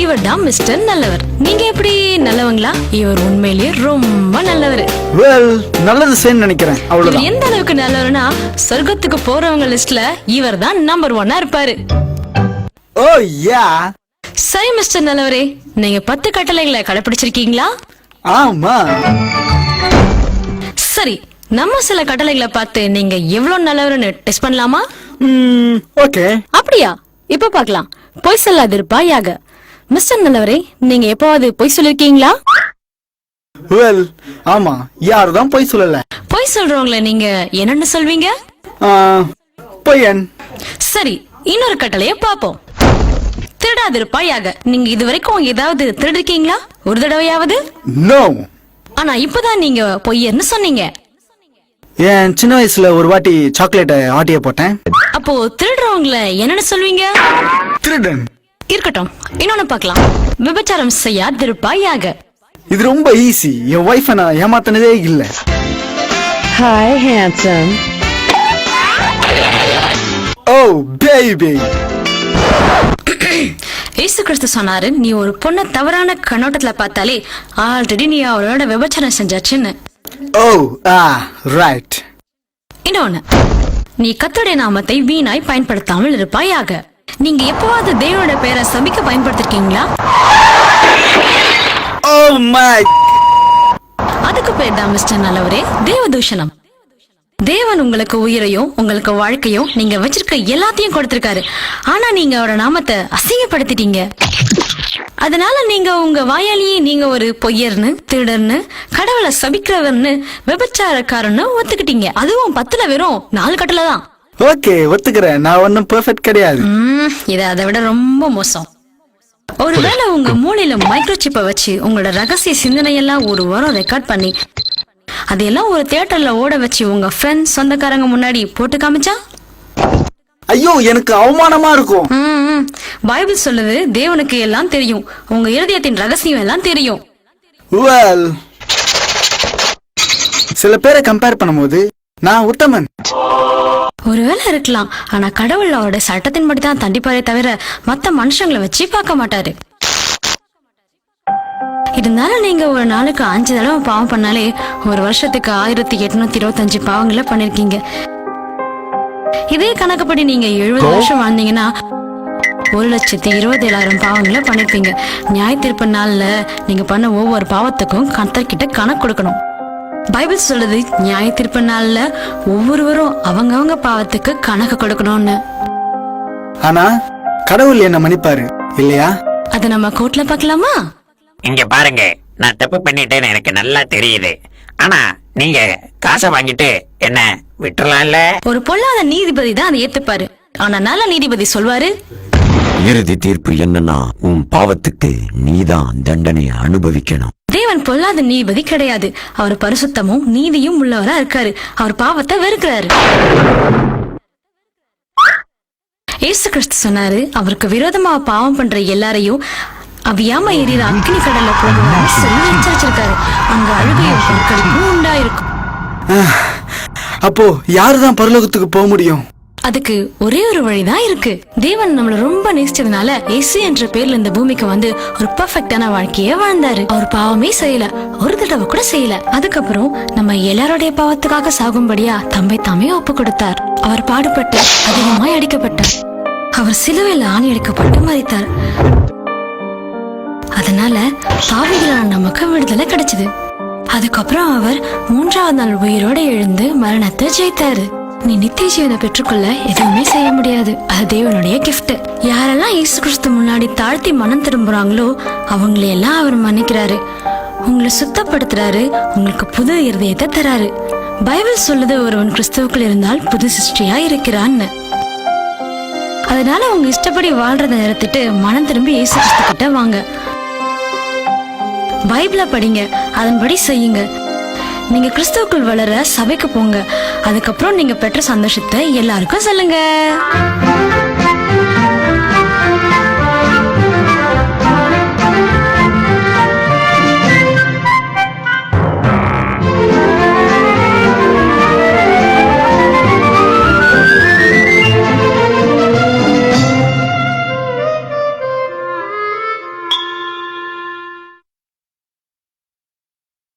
இவர் தான் மிஸ்டர் நல்லவர். நீங்க எப்படி நல்லவங்களா? இவர் உண்மையிலேயே ரொம்ப நல்லவர். நல்லது செய்யணும்னு நினைக்கிறேன். இவர் எந்த அளவுக்கு நல்லவர்னா சொர்க்கத்துக்கு போறவங்க லிஸ்ட்ல இவர் தான் நம்பர் 1 இருப்பாரு. ஓ யா. சரி மிஸ்டர் நல்லவரே, நீங்க 10 கட்டளைகளை கடைபிடிச்சிருக்கீங்களா? ஆமா. சரி, நம்ம சில கட்டளைகளை பார்த்து நீங்க எவ்வளவு நல்லவர்னு டெஸ்ட் பண்ணலாமா? ஓகே. அப்படியா? இப்ப பார்க்கலாம். பொய் சொல்லாதிருப்பாயாக. மிஸ்டர் நல்லவரே, நீங்க எப்பவாவது பொய் சொல்லிருக்கீங்களா? ஆமா, யாருதான் பொய் சொல்லல. பொய் சொல்றவங்கள நீங்க என்னன்னு சொல்வீங்க? பொய்யன். சரி, இன்னொரு கட்டளைய பாப்போம். திருடாதிருப்பாயாக. நீங்க இதுவரைக்கும் ஏதாவது திருடிருக்கீங்களா? ஒரு தடவையாவது? நோ. ஆனா இப்பதான் நீங்க பொய்யர்னு சொன்னீங்க. என் சின்ன வயசுல ஒரு வாட்டி சாக்லேட்டை ஆட்டிய போட்டேன். அப்போ திருடுறவங்கள என்னன்னு சொல்வீங்க? திருடன். இருக்கட்டும், இன்னொன்னு பார்க்கலாம். விபச்சாரம் செய்யாதிருப்பாயாக. இது ரொம்ப ஈஸி. என் வைஃப் நான் ஏமாத்தினதே இல்ல. Hi handsome. Oh baby. இயேசு கிறிஸ்து சொன்னாரு, நீ ஒரு பொண்ண தவறான கண்ணோட்டத்துல பார்த்தாலே ஆல்ரெடி நீ அவளோட விபச்சாரம் செஞ்சாச்சுன்னு. ஓ ரைட். இன்னொன்னு, நீ கர்த்தருடைய நாமத்தை வீணாய் பயன்படுத்தாமல் இருப்பாயாக. நீங்க எப்பவாவது தேவனோட பேரை சபிக்க பயன்படுத்திருக்கீங்களா? Oh my. அதுக்கு பேர் தான் மிஸ்டர் நல்லவரே தேவதூஷணம். தேவன் உங்களுக்கு உயிரையும் உங்களுக்கு வாழ்க்கையும் நீங்க வச்சிருக்க எல்லாத்தையும் கொடுத்திருக்காரு. ஆனா நீங்க அவரோட நாமத்தை அசிங்கப்படுத்திட்டீங்க. அதனால நீங்க உங்க வாயாலேயே நீங்க ஒரு பொய்யர்னு, திருடர்னு, கடவுளை சபிக்கிறவர்னு, விபச்சாரக்காரன்னு ஒத்துக்கிட்டீங்க. அதுவும் 10ல வெறும் 4 கட்டளை தான். ஓகே, ஒத்துக்கிறேன். நான் ஒன்னும் பெர்ஃபெக்ட் கிடையாது. இது அதை விட ரொம்ப மோசம். ஒருவேளை உங்க மூளையில மைக்ரோசிப்பை வச்சு உங்களோட ரகசிய சிந்தனையெல்லாம் ஒரு வாரம் ரெக்கார்ட் பண்ணி அதெல்லாம் ஒரு தியேட்டர்ல ஓட வச்சு உங்க ஃப்ரெண்ட் சொந்தக்காரங்க முன்னாடி போட்டு காமிச்சா? ஐயோ, எனக்கு அவமானமா இருக்கும். பைபிள் சொல்லுது, தேவனுக்கு எல்லாம் தெரியும், உங்க இருதயத்தின் ரகசியம் எல்லாம் தெரியும். சில பேரை கம்பேர் பண்ணும்போது நான் உத்தமன். ஒருவேளை இருக்கலாம். ஆனா கடவுள் அவரோட சட்டத்தின்படி தான் தண்டிப்பாரே தவிர மத்த மனுஷங்களை வச்சு பார்க்க மாட்டாரு. இருந்தாலும் நீங்க ஒரு நாளுக்கு 5 தடவை பாவம் பண்ணாலே ஒரு வருஷத்துக்கு 1825 பாவங்களை பண்ணிருக்கீங்க. இதே கணக்குப்படி நீங்க 70 வருஷம் வாழ்ந்தீங்கன்னா 1,27,000 பாவங்களை பண்ணிருப்பீங்க. நியாய தீர்ப்பு நாள்ல நீங்க பண்ண ஒவ்வொரு பாவத்துக்கும் கர்த்தர்கிட்ட கணக்கு கொடுக்கணும். பைபிள் சொல்லுது, நியாய தீர்ப்பு நாள்ல ஒவ்வொருவரும் அவங்கவங்க பாவத்துக்கு கணக்கு கொடுக்கணும்னு. ஆனா கடவுள் என்ன மன்னிப்பாரு இல்லையா? அத நம்ம கோர்ட்ல பார்க்கலாமா? இங்க பாருங்க, நான் தப்பு பண்ணிட்டேன்னு எனக்கு நல்லா தெரியுது. ஆனா நீங்க காசை வாங்கிட்டு என்ன விட்டுறலாம்ல? ஒரு பொல்லாத நீதிபதி தான் அதை ஏத்துப்பாரு. ஆனா நல்ல நீதிபதி சொல்வாரு, இறுதி தீர்ப்பு என்னன்னா, உன் பாவத்துக்கு நீதான் தண்டனை அனுபவிக்கணும். தேவன் பொல்லாத நீதிபதி கிடையாது. அவர் பரிசுத்தமும் நீதியும் உள்ளவரா இருக்காரு. அவர் பாவத்தை வெறுக்கிறாரு. இயேசு கிறிஸ்து சொன்னாரு, அவருக்கு விரோதமா பாவம் பண்ற எல்லாரையும் அவியாம எரியிற அக்கினி கடல்ல போடுவாரு சொல்லி எச்சரிச்சிருக்காரு. அங்க அழுகையும் பொருட்களுக்கும் உண்டாயிருக்கும். அப்போ யாருதான் பரலோகத்துக்கு போக முடியும்? அதுக்கு ஒரே ஒரு வழிதான் இருக்கு. தேவன் நம்மள ரொம்ப நேசிச்சதுனால இயேசு என்ற பேர்ல இந்த பூமிக்கு வந்து ஒரு பெர்ஃபெக்ட்டான வாழ்க்கைய வாழ்ந்தாரு. அவர் பாவமே செய்யல, ஒரு தடவை கூட செய்யல. அதுக்கப்புறம் நம்ம எல்லாரோடைய பாவத்துக்காக சாகும்படியா தம்மை தாமே ஒப்பு கொடுத்தார். அவர் பாடுபட்டு அதிகமாய் அடிக்கப்பட்டார். அவர் சிலுவையில ஆணி அடிக்கப்பட்டு மரித்தார். அதனால பாவிகளான நமக்கு விடுதலை கிடைச்சது. அதுக்கப்புறம் அவர் 3ஆவது நாள் உயிரோட எழுந்து மரணத்தை ஜெயித்தாரு. நீ நித்திய ஜீவனை பெற்றுக்கொள்ள எதுவுமே செய்ய முடியாது. அது தேவனுடைய கிஃப்ட். யாரெல்லாம் இயேசு கிறிஸ்து முன்னாடி தாழ்த்தி மனம் திரும்புறாங்களோ அவங்களையெல்லாம் அவர் மன்னிக்கிறாரு, உங்களை சுத்தப்படுத்துறாரு, உங்களுக்கு புது இருதயத்தை தராரு. பைபிள் சொல்லுது, ஒருவன் கிறிஸ்துவுக்குள் இருந்தால் புது சிருஷ்டியா இருக்கிறான்னு. அதனால உங்க இஷ்டப்படி வாழ்றதை நிறுத்திட்டு மனம் திரும்பி இயேசு கிறிஸ்து கிட்ட வாங்க. பைபிளை படிங்க, அதன்படி செய்யுங்க. நீங்க கிறிஸ்துவுக்குள் வளர சபைக்கு போங்க. அதுக்கப்புறம் நீங்க பெற்ற சந்தோஷத்தை எல்லாருக்கும் சொல்லுங்க.